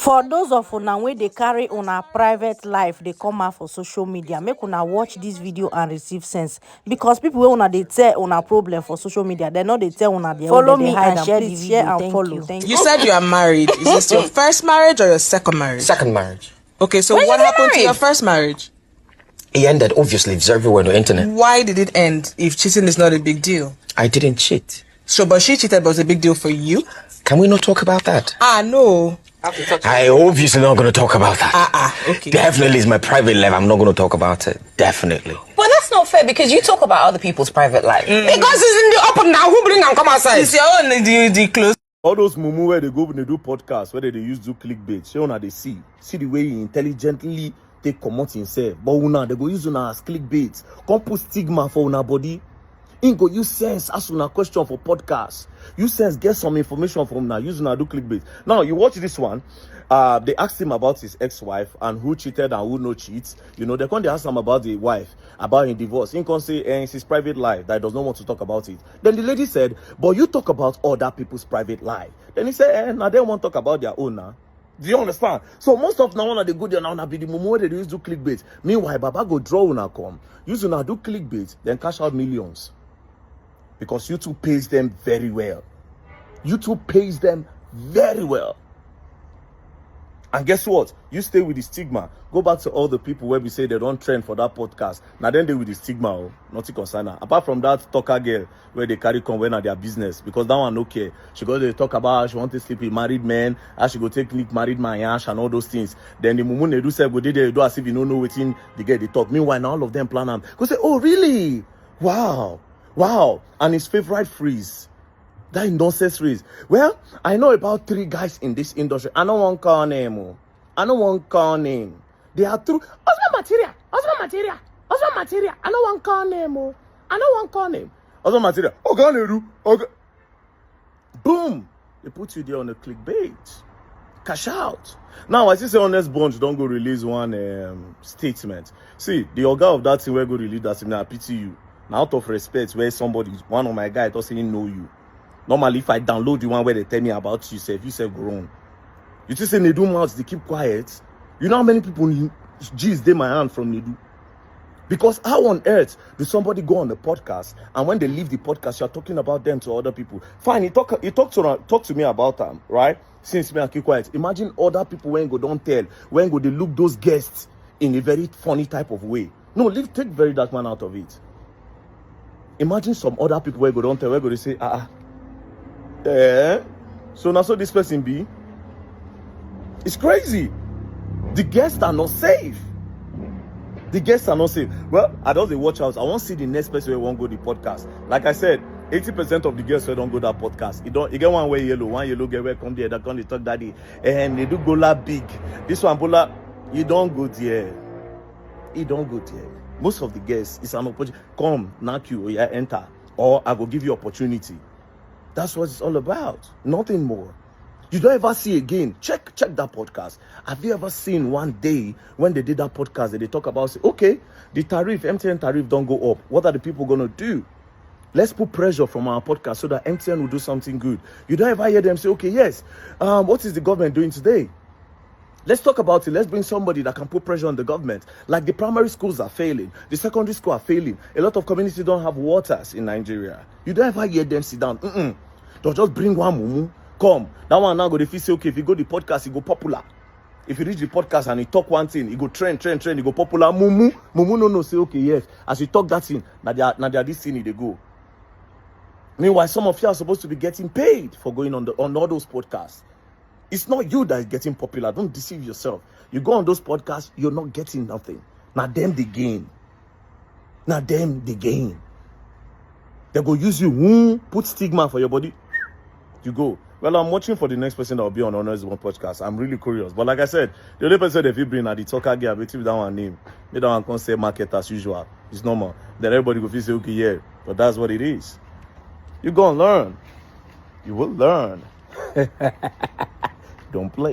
For those of una wey dey carry una private life dey come out for social media, make una watch this video and receive sense, because people wey una dey tell una problem for social media, they no dey tell una their own. Follow me and share the video. Share and follow. Thank you. You said you are married. Is this your first marriage or your second marriage? Second marriage. Okay, so what happened to your first marriage? It ended, obviously. It's everywhere on the internet. Why did it end if cheating is not a big deal? I didn't cheat. So, but she cheated, but it was a big deal for you? Can we not talk about that? No. I obviously not going to talk about that. Okay. Definitely is my private life. I'm not going to talk about it. Definitely. Well, that's not fair, because you talk about other people's private life. Because it's in the up and down. Who bring and come outside? It's your own the close. All those mumu where they go when they do podcasts, where they use do clickbait, show una they see the way he intelligently take comot himself. But una they go use una as clickbait, come put stigma for una body. In go use sense, ask una question for podcast. Use sense, get some information from now. Use una do clickbait. Now you watch this one. They asked him about his ex-wife and who cheated and who no cheats. You know, they can't ask him about the wife, about his divorce. He can't say it's his private life that he does not want to talk about it. Then the lady said, but you talk about other people's private life. Then he said, now they won't talk about their own now. Do you understand? So most of now when they go there now be the moment where they use do clickbait. Meanwhile, Baba go draw una come. Use una do clickbait, then cash out millions. Because YouTube pays them very well. YouTube pays them very well. And guess what? You stay with the stigma. Go back to all the people where we say they don't trend for that podcast. Now then they with the stigma, nothing concern her. Apart from that talker girl where they carry come when at their business. Because that one okay. She go to talk about how she want to sleep with married men, how she go take leak married man yash and all those things. Then the mumu they do say go they do as if you don't know what in the get they talk. Meanwhile, now all of them plan them. Go say, oh really? Wow. And his favorite phrase. That nonsense phrase. Well, I know about 3 guys in this industry. I don't want to call name. They are true. Husband material. I don't want to call name. Husband material. Okay. Boom. They put you there on a clickbait. Cash out. Now, I say Honest Bunch don't go release one statement. See, the organ of that thing will go release that statement. I pity you. Now, out of respect, where somebody, one of my guys, doesn't know you. Normally, if I download the one where they tell me about you say grown. You just say Nedu mouths, they keep quiet. You know how many people G's they my hand from Nedu? Because how on earth do somebody go on the podcast and when they leave the podcast, you're talking about them to other people? Fine, you talk to me about them, right? Since me I keep quiet. Imagine other people when go don't tell, when go they look those guests in a very funny type of way. No, take very dark man out of it. Imagine some other people where go don't tell, where go they say, so now so this person be. It's crazy. The guests are not safe. Well, I don't watch out. I won't see the next person who won't go the podcast. Like I said, 80% of the guests who don't go that podcast. You get one yellow get where come there, that come they talk daddy. And they do bola big. This one bola, you don't go there. Most of the guests, it's an opportunity. Come, knock you, or enter. Or I will give you opportunity. That's what it's all about. Nothing more. You don't ever see again. Check that podcast. Have you ever seen one day when they did that podcast that they talk about, say, okay, the tariff, MTN tariff don't go up. What are the people going to do? Let's put pressure from our podcast so that MTN will do something good. You don't ever hear them say, okay, yes, what is the government doing today? Let's talk about it. Let's bring somebody that can put pressure on the government. Like the primary schools are failing. The secondary schools are failing. A lot of communities don't have waters in Nigeria. You don't ever hear them sit down. They'll just bring one mumu. Come. That one now go to say, okay, if you go the podcast, it go popular. If you reach the podcast and you talk one thing, it go trend, it go popular. Mumu no say, okay, yes. As you talk that thing, now they are this thing, they go. Meanwhile, some of you are supposed to be getting paid for going on all those podcasts. It's not you that is getting popular. Don't deceive yourself. You go on those podcasts, you're not getting nothing. Now them they gain. They go use you, put stigma for your body. You go. Well, I'm watching for the next person that will be on Honest One podcast. I'm really curious. But like I said, the only person if you bring at the talker guy, with that one name, they don't want to say market as usual. It's normal. Then everybody will feel say, okay, yeah. But that's what it is. You go and learn. You will learn. Don't play.